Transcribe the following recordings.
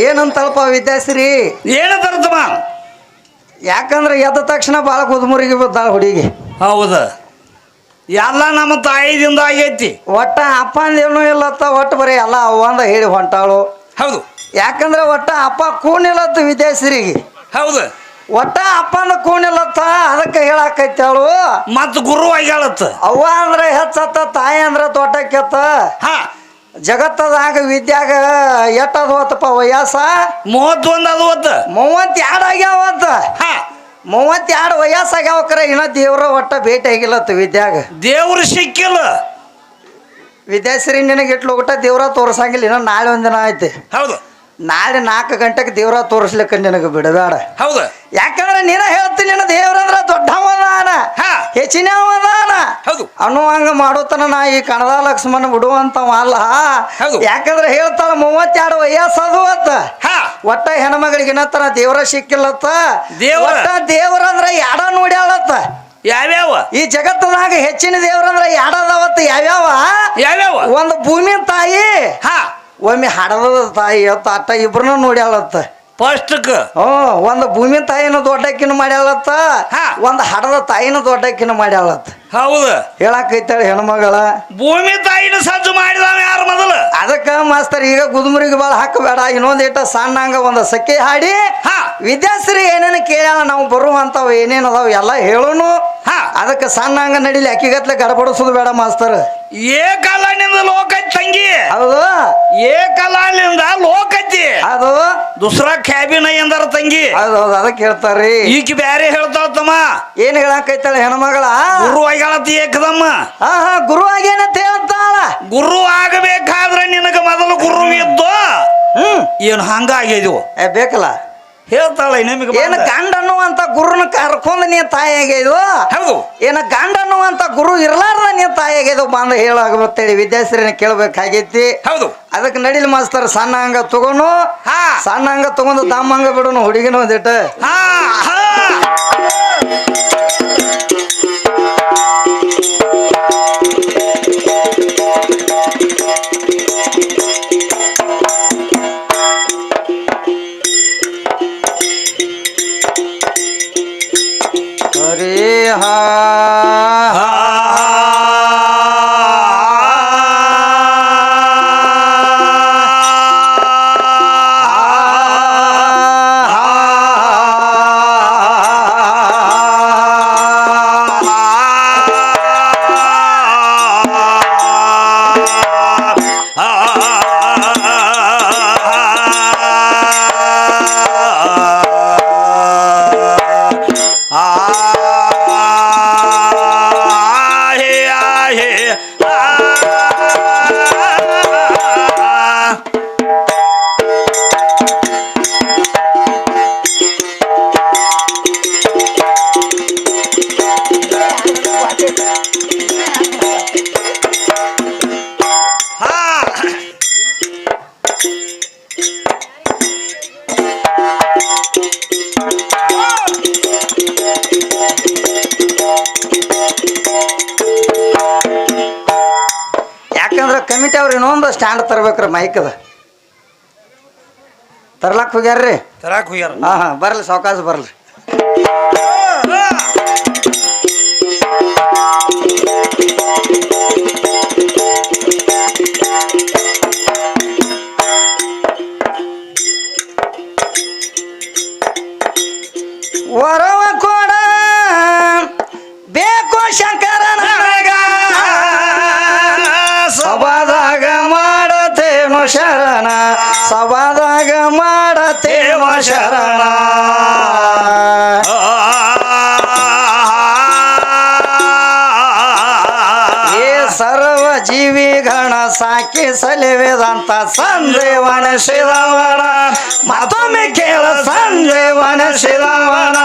ಏನಂತಲ್ಪ ವಿದ್ಯಾಶ್ರೀ? ಏನಂತಾರತಮ್ಮ? ಯಾಕಂದ್ರೆ ಎದ್ದ ತಕ್ಷಣ ಭಾಳ ಕುದುಮುರಿಗೆ ಬಿದ್ದಾಳ ಹುಡುಗಿ. ಹೌದ, ಎಲ್ಲ ನಮ್ಮ ತಾಯಿದಿಂದ ಆಗೈತಿ. ಒಟ್ಟ ಅಪ್ಪಂದೇನು ಇಲ್ಲತ್ತ, ಒಟ್ಟು ಬರೀ ಎಲ್ಲ ಅವ್ವಂದ ಹೇಳಿ ಹೊಂಟಾಳು. ಹೌದು, ಯಾಕಂದ್ರೆ ಒಟ್ಟ ಅಪ್ಪ ಕೂನಿಲ್ಲತ್ತ ವಿದ್ಯಾಶ್ರೀಗೆ. ಹೌದು, ಒಟ್ಟ ಅಪ್ಪಂದ ಕೂನಿಲ್ಲತ್ತ, ಅದಕ್ಕೆ ಹೇಳಾಕೈತಾಳು. ಮತ್ ಗುರು ಆಗ್ಯಾಳತ್ತ. ಅವ್ವ ಅಂದ್ರೆ ಹೆಚ್ಚತ್ತ, ತಾಯಿ ಅಂದ್ರೆ ದೊಡ್ಡಕ್ಕೆತ್ತ. ಹಾ, ಜಗತ್ತದಾಗ ವಿದ್ಯಾಗ ಎಟ್ಟದು ಹೊತ್ತಪ್ಪ ವಯಸ್ಸ? 31 ಅದು ಹೊತ್ತ. 32 ಆಗ್ಯಾವತ್ತ. ಹಾ, 32 ವಯಸ್ಸಾಗ್ಯಾವಕ್ರ ಇನ್ನ ದೇವ್ರ ಒಟ್ಟ ಭೇಟಿ ಆಗಿಲ್ಲತ್ತ ವಿದ್ಯಾಗ. ದೇವ್ರು ಸಿಕ್ಕಿಲ್ಲ. ವಿದ್ಯಾಶ್ರೀ ನಿನಗೆ ಇಟ್ಲು ಊಟ ದೇವ್ರ ತೋರ್ಸಂಗಿಲ್ಲ. ಇನ್ನ ನಾಳೆ ಒಂದಿನ ಐತಿ. ಹೌದು, ನಾಳೆ 4 ಗಂಟೆಗೆ ದೇವ್ರ ತೋರಿಸ್ಲಿಕ್ಕ ನಿನಗೆ ಬಿಡಬೇಡ. ಹೌದು, ಯಾಕಂದ್ರೆ ನೀನ ಹೇಳ್ತೀನಿ, ನಿನ್ನ ದೇವ್ರಂದ್ರ ದೊಡ್ಡವದಾನ, ಹೆಚ್ಚಿನವದಾನ. ಹೌದು, ಅನ್ನುವಂಗ ಮಾಡೋತನ ನಾ ಈ ಕಣದ ಲಕ್ಷ್ಮಣ ಬಿಡುವಂತವ ಅಲ್ಲ. ಹೌದು, ಯಾಕಂದ್ರೆ ಹೇಳ್ತಾಳ 32 ವಯಸ್ಸದು ಅತ್ತ. ಒಟ್ಟ ಹೆಣ್ಮಗಳಿಗೆ ಇನ್ನತನ ದೇವ್ರ ಸಿಕ್ಕಿಲ್ಲತ್ತ. ಒಟ್ಟ ದೇವ್ರಂದ್ರ ಯಾಡ ನೋಡ್ಯಾಳತ್ತ. ಯಾವ್ಯಾವ ಈ ಜಗತ್ತದಾಗ ಹೆಚ್ಚಿನ ದೇವ್ರಂದ್ರ ಯಾಡದವತ್ತ. ಯಾವ್ಯಾವ? ಒಂದು ಭೂಮಿ ತಾಯಿ, ಒಮ್ಮೆ ಹಡದ ತಾಯಿ ಅತ್ತ. ಅಟ್ಟ ಇಬ್ರನ್ನ ನೋಡ್ಯಾಳತ್ತ. ಫಸ್ಟ್ಕ ಒಂದು ಭೂಮಿ ತಾಯಿನ ದೊಡ್ಡಕ್ಕಿನ ಮಾಡ್ಯಾಳತ್ತ, ಒಂದು ಹಡದ ತಾಯಿನ ದೊಡ್ಡಕ್ಕಿನ ಮಾಡ್ಯಾಳತ್ತ. ಹೌದು, ಹೇಳಾಕೈತಾಳೆ ಹೆಣ್ಮಗಳ. ಭೂಮಿ ತಾಯಿನ ಸಜ್ಜು ಮಾಡಿದಾವ ಯಾರು ಮೊದಲು? ಅದಕ್ಕ ಮಾಸ್ತರ್ ಈಗ ಗುದುಮುರಿಗೆ ಬಾಳ ಹಾಕಬೇಡ. ಇನ್ನೊಂದಿಟ್ಟ ಸಣ್ಣಂಗ ಒಂದು ಸಖಿ ಹಾಡಿ ವಿದ್ಯಾಶ್ರೀ ಏನೇನು ಕೇಳ್ಯಾಳ, ನಾವು ಬರುವಂತಾವ ಏನೇನು ಅದಾವ ಎಲ್ಲ ಹೇಳೋನು. ಅದಕ್ಕೆ ಸಣ್ಣಂಗ ನಡಿಲಿ, ಅಕ್ಕಿಗತ್ಲೆ ಗಡಬಡಿಸೋದು ಬೇಡ ಮಾಸ್ತರ್. ಏಕಲಾನಿಂದ ಲೋಕೈತಿ ತಂಗಿ. ಹೌದು, ಏಕಲಾನಿಂದ ಲೋಕೈತಿ. ಅದು ದುಸ್ರಾ ಕ್ಯಾಬಿನ ಎಂದಾರ ತಂಗಿ. ಹೌದೌದು, ಅದಕ್ಕೆ ಹೇಳ್ತಾರ್ರಿ. ಈಗ ಬ್ಯಾರೆ ಹೇಳ್ತಾವತ್ತಮ್ಮ. ಏನ್ ಹೇಳಾಕೈತಾಳೆ ಹೆಣ್ಮಗಳ? ಗುರು ಆಗ್ಯಾಳತ್ತ ಏಕದಮ್ಮ. ಗುರು ಆಗೇನಂತ ಹೇಳ್ತಾಳ. ಗುರು ಆಗಬೇಕಾದ್ರೆ ನಿನಗ ಮೊದಲು ಗುರು ಇದ್ದು ಏನು ಹಂಗಾಗಿದ್ವು ಬೇಕಲ್ಲ ಹೇಳ್ತಾಳ. ಏನ ಗಂಡ ಅನ್ನುವಂತ ಗುರುನ ಕರ್ಕೊಂಡ್ ನೀ ತಾಯಿ ಆಗ್ಯದು. ಹೌದು, ಏನ ಗಂಡ ಅನ್ನುವಂತ ಗುರು ಇರ್ಲಾರ್ದ ನೀ ತಾಯಿ ಆಗ್ಯದು ಬಂದ ಹೇಳಾಗತ್ತೇಳಿ ವಿದ್ಯಾಶ್ರೀನ ಕೇಳ್ಬೇಕಾಗೈತಿ. ಹೌದು, ಅದಕ್ಕೆ ನಡಿಲಿ ಮಾಸ್ತರ್. ಸಣ್ಣ ಹಂಗ ತಗೋನು, ಸಣ್ಣ ಹಂಗ ತಗೊಂಡು ದಮ್ಮ ಹಂಗ ಬಿಡೋನು ಹುಡುಗಿನ ಒಂದಿಟ್ಟ. ಹರೇ ಹಾ ಯಾಕಂದ್ರೆ ಕಮಿಟಿ ಅವ್ರು ಇನ್ನೊಂದು ಸ್ಟ್ಯಾಂಡ್ ತರ್ಬೇಕ್ರಿ ಮೈಕದ. ತರ್ಲಾಕ್ ಹೋಗ್ಯಾರ್ರಿ. ಬರ್ಲಿ ಸಾವಕಾಶ ಬರ್ಲಿ. ವರವ ಕೊಡ ಬೇಕು ಶಂಕರ ನನಗ ಸಭಾದಾಗ ಮಾಡತೇನು ಶರಣ ಸಭಾದಾಗ ಮಾಡತೇವ ಶರಣ ಸರ್ವ ಜೀವಿಗಣ ಸಾಕಿ ಸಲಿವೇದಂತ ಸಂದೇವನ ಶಿರವಣ ಮತ್ತೊಮ್ಮೆ ಕೇಳ ಸಂದೇವನ ಶಿರವಣ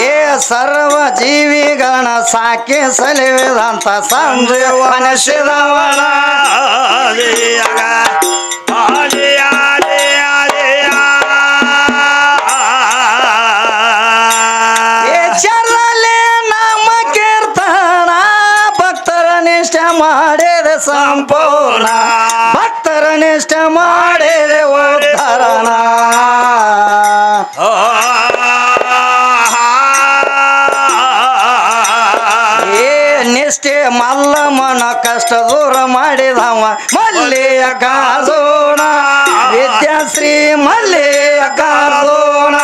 ಏ ಸರ್ವ ಜೀವಿಗಣ ಸಾಕಿ ಸಲಿವೇದಂತ ಸಂದೇವನ ಶಿರವಣ ಮಾಡಿದ ಸಂಪೂರ್ಣ ಭಕ್ತರ ನಿಷ್ಠ ಮಾಡಿದ ಉದ್ಧಾರಣ ಏ ನಿಷ್ಠೆ ಮಲ್ಲಮ್ಮನ ಕಷ್ಟ ದೂರ ಮಾಡಿದವ ಮಲ್ಲಿಯ ಕಾಜೋಣ ವಿದ್ಯಾಶ್ರೀ ಮಲ್ಲಿಯ ಕಾಜೋಣ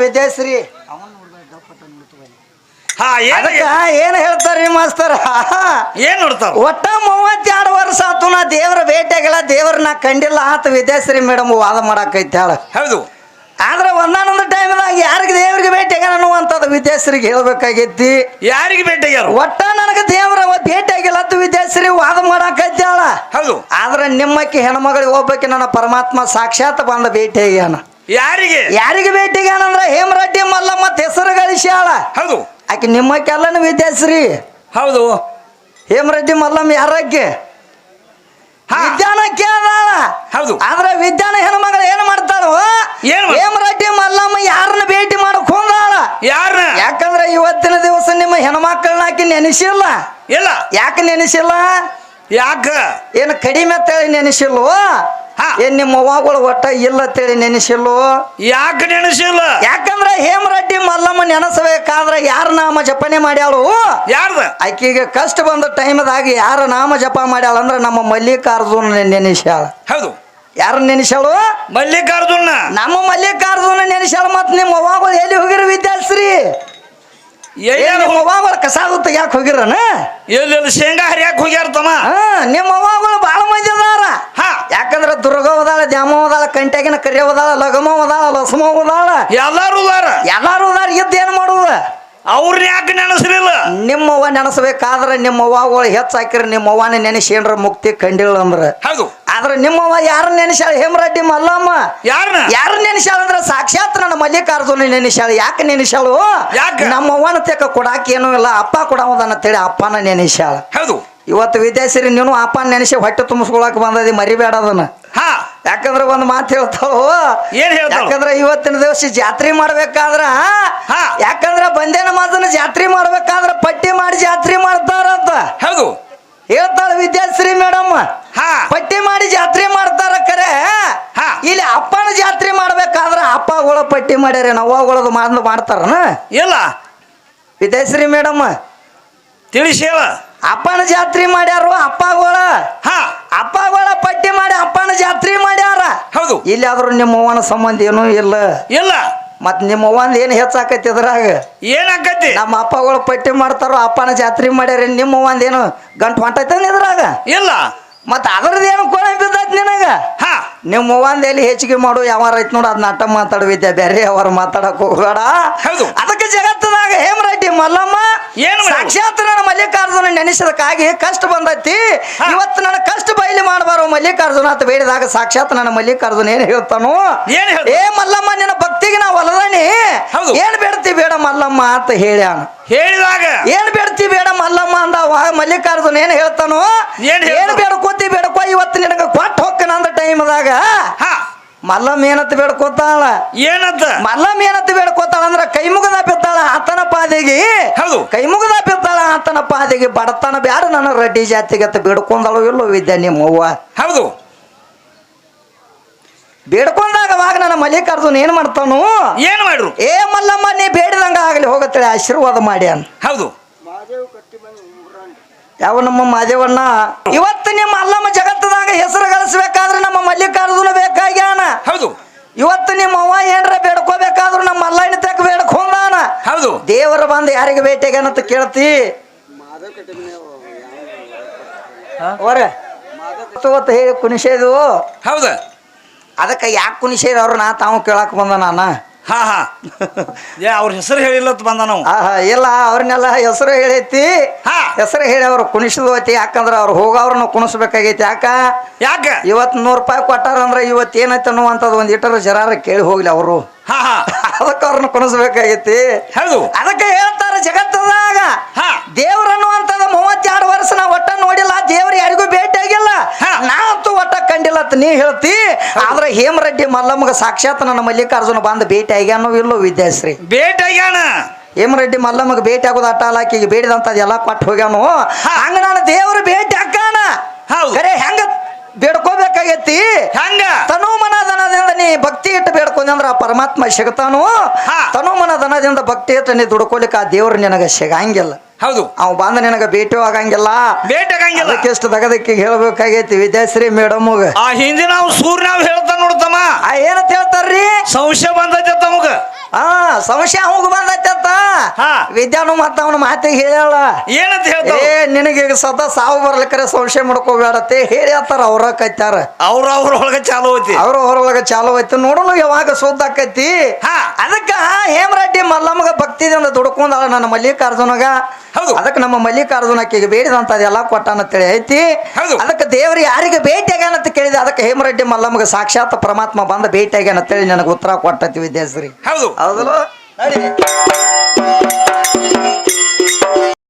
ವಿದ್ಯಾಶ್ರೀ ಏನ್ ಹೇಳ್ತಾರ್ರಿ ಮಾಸ್ತರ ಏನ್ ನೋಡ್ತಾರ ಒಟ್ಟ 32 ವರ್ಷ ಆತು ನಾ ದೇವ್ರ ಭೇಟಿಯಾಗಿಲ್ಲ ದೇವ್ರನ್ನ ಕಂಡಿಲ್ಲ ಆತ ವಿದ್ಯಾಶ್ರೀ ಮೇಡಮ್ ವಾದ ಮಾಡಾಕೈತಿ ಹೇಳ ಹೌದು ಆದ್ರೆ ಒಂದಾನೊಂದು ಟೈಮ್ದಾಗ ಯಾರಿಗೆ ದೇವ್ರಿಗೆ ಭೇಟಿಯಾಗ ಅನ್ನುವಂಥದ್ದು ವಿದ್ಯಾಶ್ರೀಗೆ ಹೇಳ್ಬೇಕಾಗೈತಿ ಯಾರಿಗೆ ಭೇಟಿಯಾಗ್ಯಾರ ಒಟ್ಟ ನನಗೆ ದೇವ್ರ ಭೇಟಿಯಾಗಿಲ್ಲ ಅಂತ ವಿದ್ಯಾಶ್ರೀ ವಾದ ಮಾಡಾಕೈತಾಳ ಹೌದು ಆದ್ರೆ ನಿಮ್ಮಕ್ಕೆ ಹೆಣ್ಮಗಳಿಗೆ ಹೋಗ್ಬೇಕು ನನ್ನ ಪರಮಾತ್ಮ ಸಾಕ್ಷಾತ್ ಬಂದ ಭೇಟಿಯಾಗ್ಯಾನ ಯಾರಿಗೆ ಭೇಟಿಗಾನಂದ್ರ ಹೇಮರೆಡ್ಡಿ ಮಲ್ಲಮ್ಮ ಹೆಸರು ಗಳಿಸ್ಯಾಳ ಹೌದು ಆಕೆ ನಿಮ್ಮಕ್ಕೆಲ್ಲನು ವಿದ್ಯಾಶ್ರೀ ಹೌದು ಹೇಮರೆಡ್ಡಿ ಮಲ್ಲಮ್ಮ ಯಾರಕ್ಕೆ ವಿದ್ಯಾನಕ್ಕೆ ಅದಾಳ ಹೌದು ಆದ್ರೆ ವಿದ್ಯಾನ ಹೆಣ್ಮಗಳು ಏನ್ ಮಾಡ್ತಾಳು ಹೇಮರೆಡ್ಡಿ ಮಲ್ಲಮ್ಮ ಯಾರನ್ನ ಭೇಟಿ ಮಾಡಕ್ ಹೋದಾಳ ಯಾರನ್ನ ಯಾಕಂದ್ರೆ ಇವತ್ತಿನ ದಿವಸ ನಿಮ್ಮ ಹೆಣ್ಮಕ್ಳನ್ನ ಆಕಿ ನೆನೆಸಿಲ್ಲ ಇಲ್ಲ ಯಾಕೆ ನೆನೆಸಿಲ್ಲ ಯಾಕ ಏನು ಕಡಿಮೆ ತಳಿ ನೆನೆಸಿಲ್ವ ಏನ್ ನಿಮ್ಮ ಅವ್ವಗಳು ಒಟ್ಟ ಇಲ್ಲ ತೇಳಿ ನೆನೆಸಿಲ್ವೋ ಯಾಕೆ ನೆನೆಸಿಲ್ಲ ಯಾಕಂದ್ರೆ ಹೇಮರೆಡ್ಡಿ ಮಲ್ಲಮ್ಮ ನೆನೆಸಬೇಕಾದ್ರೆ ಯಾರ ನಾಮ ಜಪನೆ ಮಾಡ್ಯಾಳು ಯಾರ್ದ ಆಕಿಗೆ ಕಷ್ಟ ಬಂದ ಟೈಮ್ದಾಗ ಯಾರ ನಾಮ ಜಪ ಮಾಡ್ಯಾಳ ಅಂದ್ರೆ ನಮ್ಮ ಮಲ್ಲಿಕಾರ್ಜುನ ನೆನೆಸ್ಯಾಳ ಹೌದು ಯಾರ ನೆನೆಸ್ಯಾಳು ಮಲ್ಲಿಕಾರ್ಜುನ ನಮ್ಮ ಮಲ್ಲಿಕಾರ್ಜುನ ನೆನೆಸ್ಯಾಳ ಮತ್ ನಿಮ್ಮ ಅವ್ವಗಳು ಎಲ್ಲಿ ಹೋಗಿರ ವಿದ್ಯಾಶ್ರೀ ನಿಮ್ಮ ಅವ್ವಗಳು ಕಸಾದು ತೆಗ್ಯಾಕ ಹೋಗಿರನ ಎಲ್ಲಿ ಶೇಂಗಾ ಹರಿಯಾಕ ಹೋಗ್ಯಾರ ತಮ್ಮ ನಿಮ್ಮ ಅವ್ವಗಳು ಬಾಳ ಮಂದಿ ಅದಾರ ಯಾಕಂದ್ರ ದುರ್ಗ ಓದಾಳ ದ್ಯಾಮ ಓದಾಳ ಕಂಟ್ಯಾಗಿನ ಕರಿಯ ಓದಾಳ ಲಗಮ ಓದಾಳ ಲಸಮ ಓದಾಳ ಎಲ್ಲಾರು ಅದಾರ ಇದ್ದು ಏನ್ ಮಾಡುದ ಅವ್ರನ್ನ ಯಾಕೆ ನೆನೆಸಲಿಲ್ಲ ನಿಮ್ಮವ್ವ ನೆನೆಸಬೇಕಾದ್ರೆ ನಿಮ್ಮ ಅವ್ವಗಳು ಹೆಚ್ಚು ಹಾಕಿರ ನಿಮ್ಮ ಅವ್ವನ ನೆನೆಸಿ ಏನ್ರ ಮುಕ್ತಿ ಕಂಡಿಲ್ಲ ಅಂದ್ರ ಹೌದು ಆದ್ರೆ ನಿಮ್ಮವ್ವ ಯಾರನ್ನ ನೆನೆಸ್ಯಾಳ ಹೇಮರೆಡ್ಡಿ ಮಲ್ಲಮ್ಮ ಯಾರ ನೆನೆಸ್ಯಾಳ ಅಂದ್ರ ಸಾಕ್ಷಾತ್ ನನ್ನ ಮಲ್ಲಿಕಾರ್ಜುನ ನೆನೆಸ್ಯಾಳ ಯಾಕೆ ನೆನೆಸ್ಯಾಳು ನಮ್ಮವ್ವನ ತೆಕ್ಕ ಕೊಡಾಕ ಏನೂ ಇಲ್ಲ ಅಪ್ಪ ಕೊಡೋದನ್ನ ತಿಳಿ ಅಪ್ಪನ ನೆನೆಸ್ಯಾಳ ಹೌದು ಇವತ್ತು ವಿದ್ಯಾಶ್ರೀ ನೀನು ಅಪ್ಪನ ನೆನೆಸಿ ಹೊಟ್ಟೆ ತುಂಬಿಸ್ಕೊಳಕ್ ಬಂದದಿ ಮರಿಬೇಡ ಅದನ್ನ ಯಾಕಂದ್ರೆ ಒಂದು ಮಾತು ಹೇಳ್ತಾಳು ಯಾಕಂದ್ರೆ ಇವತ್ತಿನ ದಿವಸ ಜಾತ್ರೆ ಮಾಡ್ಬೇಕಾದ್ರ ಯಾಕಂದ್ರೆ ಬಂದೇನ ಮಾತನ್ನ ಜಾತ್ರೆ ಮಾಡ್ಬೇಕಾದ್ರ ಪಟ್ಟಿ ಮಾಡಿ ಜಾತ್ರೆ ಮಾಡ್ತಾರಂತ ಹೌದು ಹೇಳ್ತಾಳ ವಿದ್ಯಾಶ್ರೀ ಮೇಡಮ್ ಪಟ್ಟಿ ಮಾಡಿ ಜಾತ್ರೆ ಮಾಡ್ತಾರ ಕರೆ ಇಲ್ಲಿ ಅಪ್ಪನ ಜಾತ್ರೆ ಮಾಡ್ಬೇಕಾದ್ರ ಅಪ್ಪಗಳು ಪಟ್ಟಿ ಮಾಡ್ಯಾರ ಅವ್ವಗಳದು ಮಾಡ್ತಾರನ ಇಲ್ಲ ವಿದ್ಯಾಶ್ರೀ ಮೇಡಮ್ ತಿಳಿಸಿ ಅಪ್ಪನ ಜಾತ್ರೆ ಮಾಡ್ಯಾರು ಅಪ್ಪಗಳ ಪಟ್ಟಿ ಮಾಡಿ ಅಪ್ಪನ ಜಾತ್ರೆ ಮಾಡ್ಯಾರ ಹೌದು ಇಲ್ಲಿ ಆದ್ರೂ ನಿಮ್ಮ ಅವ್ವನ ಸಂಬಂಧ ಏನೂ ಇಲ್ಲ ಮತ್ ನಿಮ್ಮ ಅವ್ವಂದ ಏನ್ ಹೆಚ್ಚಾಕೈತಿ ಅದ್ರಾಗ ಏನಾಕತಿ ನಮ್ಮ ಅಪ್ಪಗಳು ಪಟ್ಟಿ ಮಾಡ್ತಾರೋ ಅಪ್ಪನ ಜಾತ್ರೆ ಮಾಡ್ಯಾರ ನಿಮ್ಮ ಅವ್ವಂದ ಏನು ಗಂಟು ಹೊಂಟೈತ ಇದ್ರಾಗ ಇಲ್ಲ ಮತ್ ಅದ್ರದ್ದೇನು ಕೋಣ ಬಿದ್ದೈತಿ ನಿನಗ ನಿಮ್ಮ ಅವ್ವಂದ ಎಲ್ಲಿ ಹೆಚ್ಚಿಗೆ ಮಾಡು ಯಾವಾರ ಐತ್ ನೋಡು ಅದ್ ನಾಟ ಮಾತಾಡುವಿದ್ಯಾ ಬೇರೆ ಯಾವಾರ ಮಾತಾಡಕ್ ಹೋಗಬೇಡ ಅದಕ್ಕೆ ಜಗತ್ತದಾಗ ಹೇಮರೆಡ್ಡಿ ಮಲ್ಲಮ್ಮ ಸಾಕ್ಷಾತ್ ನನ್ನ ಮಲ್ಲಿಕಾರ್ಜುನ ನೆನೆಸದಕ್ಕಾಗಿ ಕಷ್ಟ ಬಂದೈತಿ ಇವತ್ತು ನನ್ನ ಕಷ್ಟ ಬಯಲಿ ಮಾಡಬಾರೋ ಮಲ್ಲಿಕಾರ್ಜುನ ಅಂತ ಬೇಡಿದಾಗ ಸಾಕ್ಷಾತ್ ನನ್ನ ಮಲ್ಲಿಕಾರ್ಜುನ ಏನ್ ಹೇಳ್ತಾನು ಏ ಮಲ್ಲಮ್ಮ ನಿನ್ನ ಭಕ್ತಿಗೆ ನಾವು ಹೊಲದಾನಿ ಏನ್ ಬೇಡ್ತಿ ಬೇಡ ಮಲ್ಲಮ್ಮ ಅಂತ ಹೇಳಿದಾಗ ಏನ್ ಬೇಡ್ತಿ ಬೇಡ ಮಲ್ಲಮ್ಮ ಅಂದವ ಮಲ್ಲಿಕಾರ್ಜುನ ಏನ್ ಹೇಳ್ತಾನು ಏನ್ ಬೇಡ್ಕೋತಿ ಬೇಡ್ಕೋ ಇವತ್ತು ನಿನಗ ಕೊಟ್ಟು ಹೋಗ್ತಾನ ಅಂದ ಟೈಮ್ದಾಗ ಮಲ್ಲಮ್ಮ ಏನತ್ತ ಬೇಡ್ಕೋತಾಳ ಮಲ್ಲಮ್ಮ ಏನತ್ತ ಬೇಡ್ಕೋತಾಳ ಅಂದ್ರ ಕೈ ಮುಗದ ಬಿದ್ದಾಳ ಆತನ ಪಾದಿಗೆ ಕೈ ಮುಗದ ಬಿದ್ದಾಳ ಆತನ ಪಾದಿಗೆ ಬಡತನ ಬ್ಯಾಡ ನನ್ನ ರೆಡ್ಡಿ ಜಾತಿಗೆ ಅಂತ ಬೇಡ್ಕೊಂಡಳು ಇಲ್ಲೋ ವಿದ್ಯಾ ನಿಮ್ಮವ್ವ ಹೌದು ಬೇಡ್ಕೊಂಡಾಗವ ಅವಾಗ ನನ್ನ ಮಲ್ಲಿಕಾರ್ಜುನ್ ಏನ್ ಮಾಡ್ತಾನು ಏನ್ ಮಾಡ್ರು ಏ ಮಲ್ಲಮ್ಮ ನೀ ಬೇಡಿದಂಗ ಆಗಲಿ ಹೋಗತ್ತೇಳಿ ಆಶೀರ್ವಾದ ಮಾಡಿ ಅನ್ ಹೌದು ಯಾವ ನಮ್ಮ ಮಾದೇವಣ್ಣ ಇವತ್ತು ನಿಮ್ಮ ಅಲ್ಲಮ್ಮ ಜಗತ್ತದಾಗ ಹೆಸರು ಗಳಿಸ್ಬೇಕಾದ್ರೆ ನಮ್ಮ ಮಲ್ಲಿಕಾರ್ಜುನ ಬೇಕಾಗ್ಯಾನ ಹೌದು ಇವತ್ತು ನಿಮ್ಮ ಅವ್ವ ಏನ್ರ ಬೇಡ್ಕೋಬೇಕಾದ್ರು ನಮ್ಮ ಮಲ್ಲಣ್ಣ ತಕ್ಕ ಬೇಡ್ಕೊಂಡಾನ ಹೌದು ದೇವರು ಬಂದು ಯಾರಿಗೆ ಭೇಟಿಯಾಗನಂತ ಕೇಳ್ತಿ ಹೇಳಿ ಕುಣಿಸೇದು ಹೌದ ಅದಕ್ಕೆ ಯಾಕೆ ಕುಣಿಸೇದು ಅವ್ರನ್ನ ತಾವು ಕೇಳಕ್ ಬಂದ ನಾನು ಹಾ ಹಾ ಏ ಅವ್ರ ಹೆಸರು ಹೇಳಿಲ್ಲ ಬಂದ ನಾವು ಆಹಾ ಇಲ್ಲ ಅವ್ರನ್ನೆಲ್ಲ ಹೆಸರು ಹೇಳೈತಿ ಹಾ ಹೆಸರು ಹೇಳಿ ಅವ್ರು ಕುಣಿಸೋದು ಐತಿ ಯಾಕಂದ್ರೆ ಅವ್ರು ಹೋಗೋವ್ರನ್ನ ಕುಣಿಸ್ಬೇಕಾಗೈತಿ ಯಾಕ ಯಾಕ ಇವತ್ತು 100 ರೂಪಾಯಿ ಕೊಟ್ಟಾರ ಅಂದ್ರೆ ಇವತ್ತು ಏನೈತೆ ಅನ್ನುವಂಥದ್ದು ಒಂದು ಇಟ್ಟರ ಜರಾರ ಕೇಳಿ ಹೋಗ್ಲಿ ಅವರು ಹಾ ಹಾ ಅದಕ್ಕೆ ಅವ್ರನ್ನ ಕುಣಿಸ್ಬೇಕಾಗೈತಿ ಹೌದು ಅದಕ್ಕೆ ಹೇಳ್ತಾರ ಜಗತ್ತದಾಗ ಹಾ ದೇವ್ರನ್ನುವಂಥದ್ದು 32 ವರ್ಷ ನಾ ಒಟ್ಟ ನೋಡಿಲ್ಲ ದೇವ್ರು ಯಾರಿಗೂ ಭೇಟಿ ಆಗಿಲ್ಲ ಹಾ. ನಾವಂತೂ ಒಟ್ಟ ಕಂಡಿಲ್ಲ ಅಂತ ನೀ ಹೇಳ್ತಿ ಆದ್ರೆ ಹೇಮರೆಡ್ಡಿ ಮಲ್ಲಮ್ಮಗ ಸಾಕ್ಷಾತ್ ನನ್ನ ಮಲ್ಲಿಕಾರ್ಜುನ ಬಂದು ಭೇಟಿ ಆಗ್ಯಾನೋ ಇಲ್ಲೋ ವಿದ್ಯಾಶ್ರೀ ಬೇಟಾಗ್ಯಾನ ಹೇಮರೆಡ್ಡಿ ಮಲ್ಲಮ್ಮಗ ಭೇಟಿ ಆಗೋದು ಅಟ್ಟ ಅಲಾಕಿಗೆ ಬೇಡಿದಂಥದ್ದು ಎಲ್ಲ ಕೊಟ್ಟು ಹೋಗ್ಯಾನು ಹಂಗ ನಾನು ದೇವ್ರ ಭೇಟಿ ಹಾಕಾನ ಹೌದು ಖರೆ ಹೆಂಗ ಬೇಡ್ಕೋಬೇಕಾಗೈತಿ ಹಂಗ ತನು ಮನ ದನದಿಂದ ನೀ ಭಕ್ತಿ ಇಟ್ಟು ಬೇಡ್ಕೊಂಡೆ ಅಂದ್ರ ಆ ಪರಮಾತ್ಮ ಸಿಗತಾನು ಹಾ. ತನು ಮನ ದನದಿಂದ ಭಕ್ತಿ ಇಟ್ಟು ನೀ ದುಡ್ಕೊಲಿಕ್ಕೆ ಆ ದೇವ್ರು ನಿನಗೆ ಸಿಗಂಗಿಲ್ಲ ಹೌದು ಅವ್ ಬಂದ ನಿನಗ ಭೇಟಿ ಆಗಂಗಿಲ್ಲ ಬೇಟಾಗಂಗಿಲ್ಲ ಅದಕ್ಕೆ ಎಷ್ಟು ದಗದಕ್ಕೆ ಹೇಳ್ಬೇಕಾಗೈತಿ ವಿದ್ಯಾಶ್ರೀ ಮೇಡಮ್ಗ ಆ ಹಿಂದಿನ ನಾವು ಸೂರ್ಯನಾವ್ ಹೇಳ್ತಾನ ನೋಡ್ತಮ್ಮ ಆ ಏನಂತ ಹೇಳ್ತಾರ್ರಿ ಸಂಶಯ ಬಂದೈತೆ ತಮಗ ಹಾ ಸಮಸ್ಯೆ ಅವಾಗ ಬಂದೈತತ್ತ ಹಾ. ವಿದ್ಯಾನು ಮತ್ತ ಅವನ ಮಾತಿಗೆ ಹೇಳ ಏನಂತ ಹೇಳ್ತಾವ ಏ ನಿನಗೆ ಈಗ ಸದಾ ಸಾವು ಬರ್ಲಿಕ್ಕರೆ ಸಂಶಯ ಮಾಡ್ಕೋಬೇಡತ್ತೆ ಹೇಳಿ ಹತ್ತಾರ ಅವ್ರ ಕೈತಾರ ಅವ್ರೊಳಗೆ ಚಾಲು ಐತಿ ಅವ್ರ ಹೊರೊಳಗ ಚಾಲು ಐತಿ ನೋಡೋಣ ಯಾವಾಗ ಸುದ್ದ ಆಕೈತಿ ಹಾ. ಅದಕ್ಕ ಹೇಮರೆಡ್ಡಿ ಮಲ್ಲಮ್ಮಗ ಭಕ್ತಿದಿಂದ ದುಡ್ಕೊಂಡಾಳ ನನ್ನ ಮಲ್ಲಿಕಾರ್ಜುನಗ ಹೌದು. ಅದಕ್ಕೆ ನಮ್ಮ ಮಲ್ಲಿಕಾರ್ಜುನ ಆಕೆಗೆ ಬೇಡಿದಂತದೆಲ್ಲ ಕೊಟ್ಟಾನಂತೇಳಿ ಐತಿ ಹೌದು. ಅದಕ್ಕೆ ದೇವ್ರು ಯಾರಿಗೆ ಭೇಟಿ ಆಗ್ಯಾನಂತ ಕೇಳಿದೆ ಅದಕ್ಕೆ ಹೇಮರೆಡ್ಡಿ ಮಲ್ಲಮ್ಮಗ ಸಾಕ್ಷಾತ್ ಪರಮಾತ್ಮ ಬಂದ ಭೇಟಿ ಆಗ್ಯಾನಂತೇಳಿ ನನಗೆ ಉತ್ತರ ಕೊಟ್ಟತಿ ವಿದ್ಯಾಶ್ರೀ ಹೌದು ಹೌದಲ್ಲ ನಡಿ